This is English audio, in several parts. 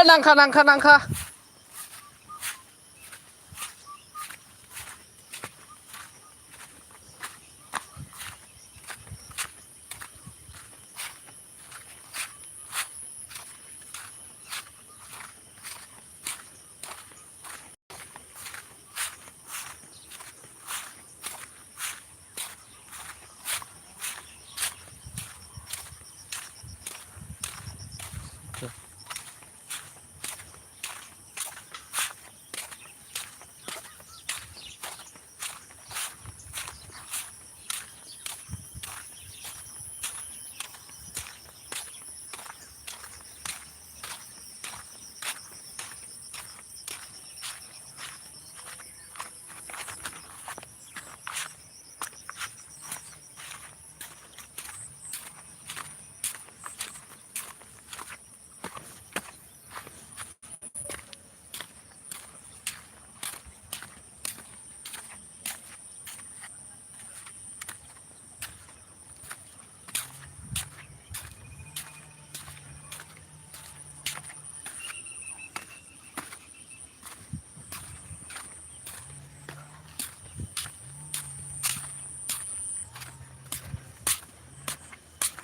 नांखा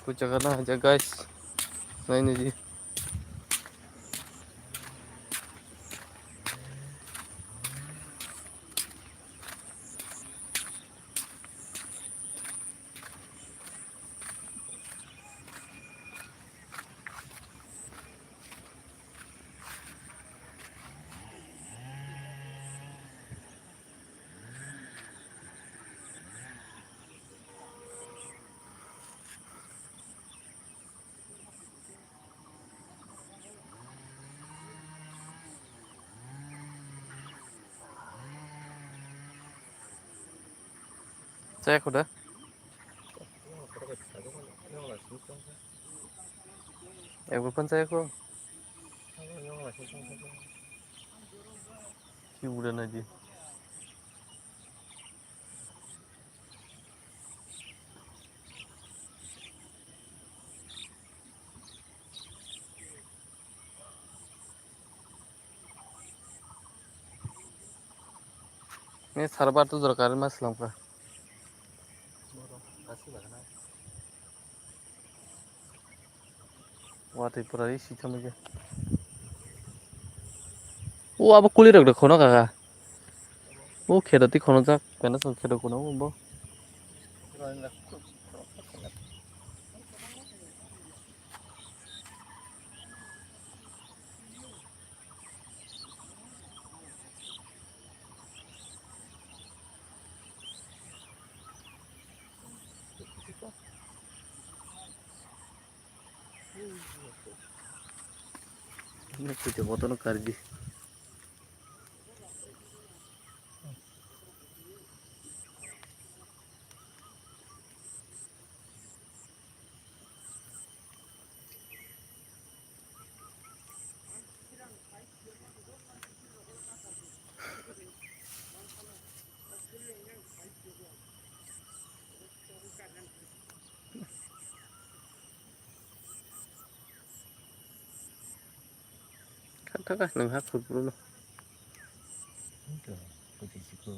Aku jaga aja guys. Nah ini dia. Cek udah. Bukan saya kok. Hiburan aja. Ini sarbar tuh dorokarin mas langka. Wah, pura isi cuma aja. Apa kulit udah kono kakak? Kerati kono jak, karena so kerati kono bo. Ini kucing foto no kardi. Kakak nang hak bro. Enggak, posisiku.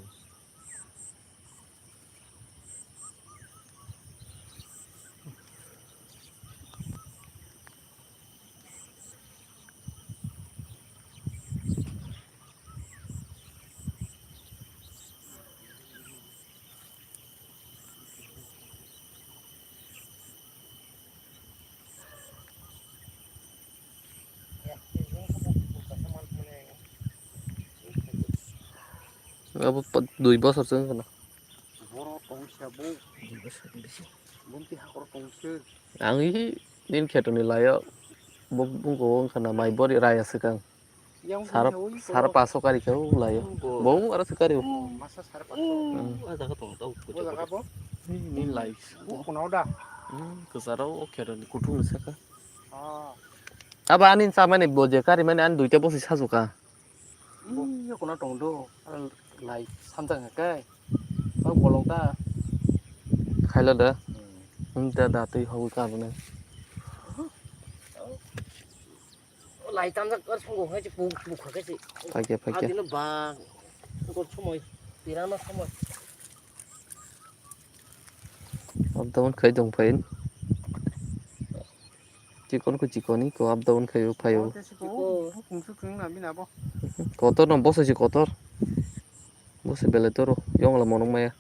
Apa 2 bos harusnya kena. Boro tongsia bu. Bunti hakor tongsia. Ang ini kereta nilai bung kena mai body raya sekang. Sarap pasok kali kau layo. Bung ada sekali. Masa sarap pasok. Ada ketong tahu. Buat apa? Ini live. Kuno udah. Kesarau kereta ni kutung sekang. Ah. Apa anin sama nih boje kari mana an 2টা bos sajuka. Iya kuno tongdo. Live samjang kai. Kau bolong ta. Khaila dah. Dah datei hau ka bane. lại tam giác ở trong hay chỉ buộc buộc cái gì 파게 à 파게 thì nó bà con số mồi thì nó số mồi 업다운 khởi động phến chỉ con ý có 업다운 khởi 파요 cô cũng sức cứng là bên nào không có tốt nó boss chỉ có tốt boss bele toro yong là monong maya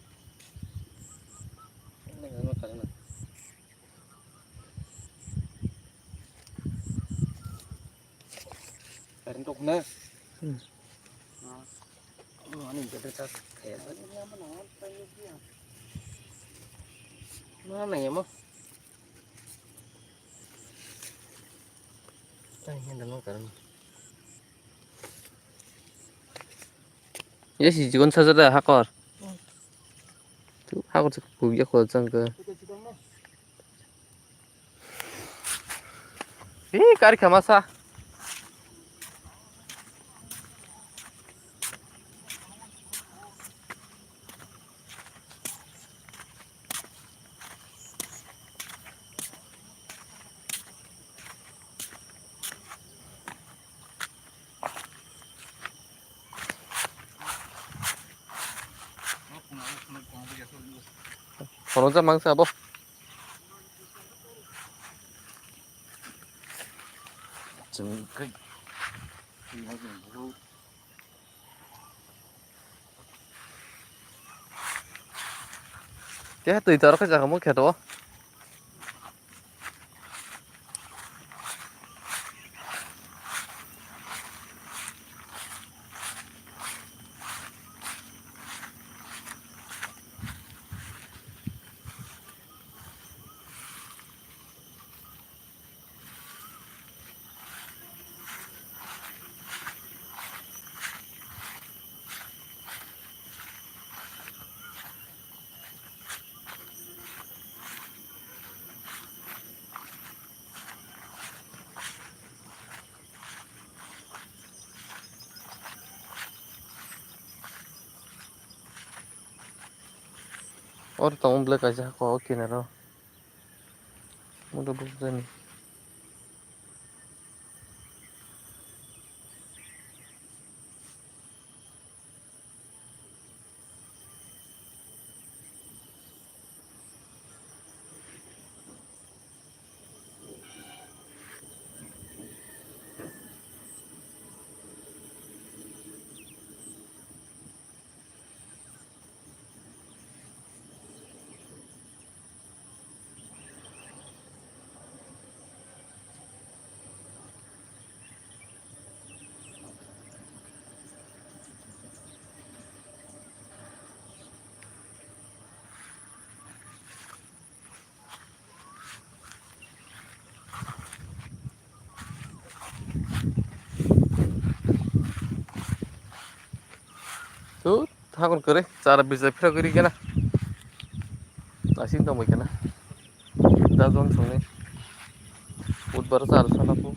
cái trục nè nó nhìn cái thật thế nó này mà đây hiện nó cái 예시 직원 찾아라 하거 하고 보기 거장 이 까리 가마사 번호자 망사 뭐 지금 그 걔 또 이따라 가자 뭐 걔도 어디 또 블랙까지 하고 오키네로 모두 무슨 또 하고 그래 자라 비자 필요 그리게나 아신다 뭐 있겠나 나좀 정리 옷 벌어서 알아서 하고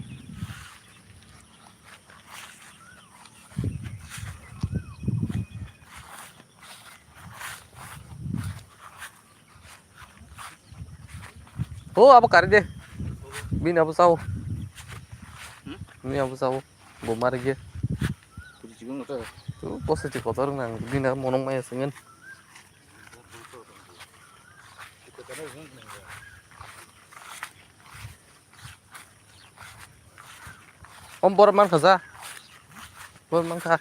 apa kari deh bini apa sawo bini apa sawo gue mari ge 지금 그 tuh posisi kotor nang bini monong maya sengen om bor man khaza bor man kha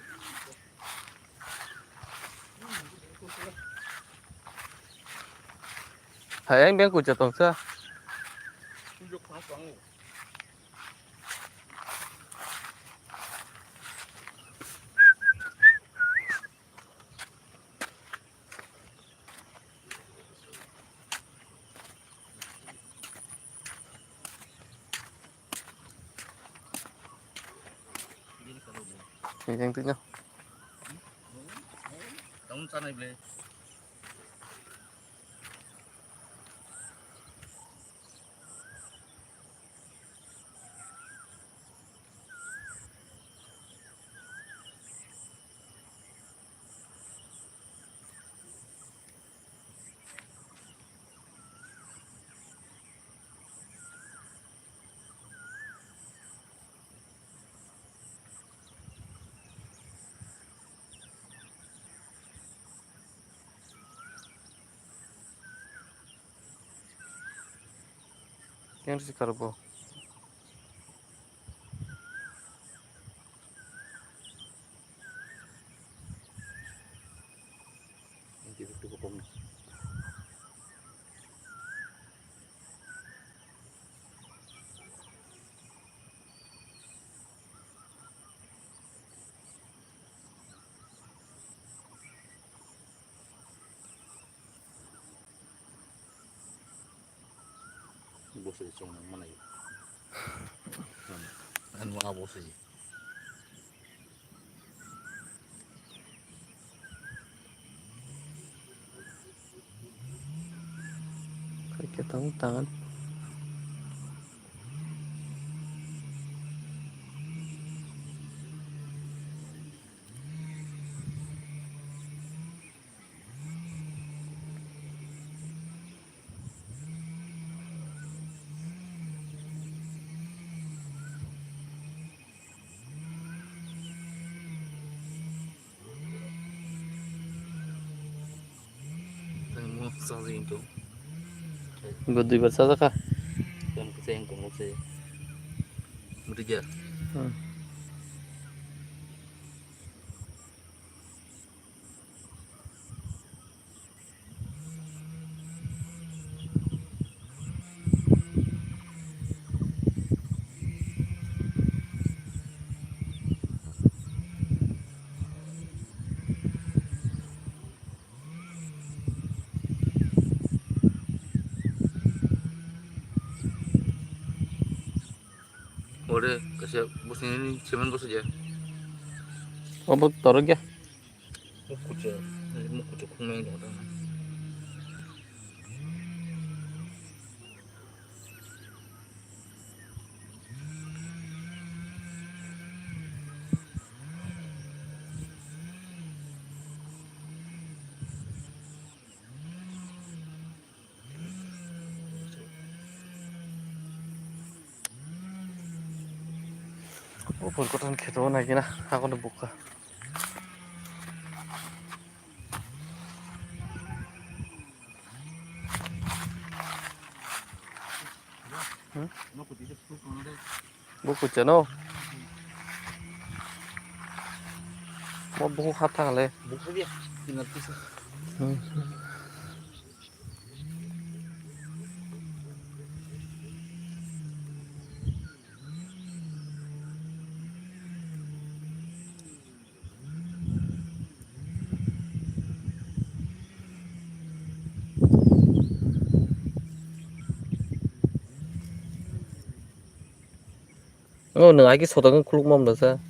hay anh bên của chợ tổng xưa nhanh tự nhau đóng chân này về yang sikarbo. Bosnya cuma mana ya? Kan mau bosnya. Kaki tangan. Mau saling itu. Gue 2 bar saja kah? Kan kesayang kamu saya. Bertiga. Udah kasih bosnya ini cuman bos aja. Oh, taruh ya. Mau kucing kumeng dong. Oh, berkotan gitu lagi nah. Aku udah buka. Mau kucing itu mana deh? Buku channel. Mau buku kata kali. Buka dia. Tinggal pisah. Oh, neng lagi sodan kuluk mam dasa.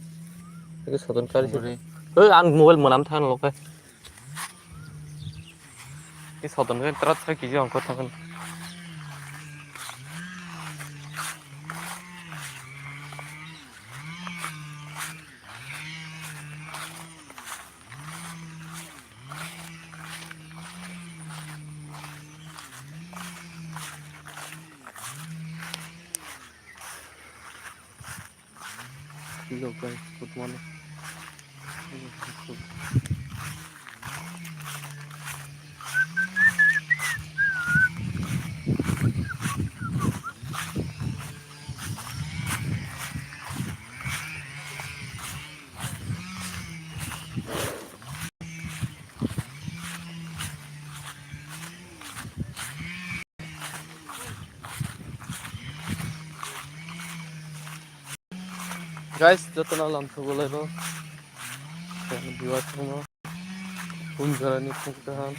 Lagi sodan kali sih. An mobile menam than lo kai. Ini sodan kan terat saya kiji angkot tangan. Hello guys, good morning. Guys, jatuh nalam tuh boleh lo. Jangan buat semua. Punjarani pungkahan.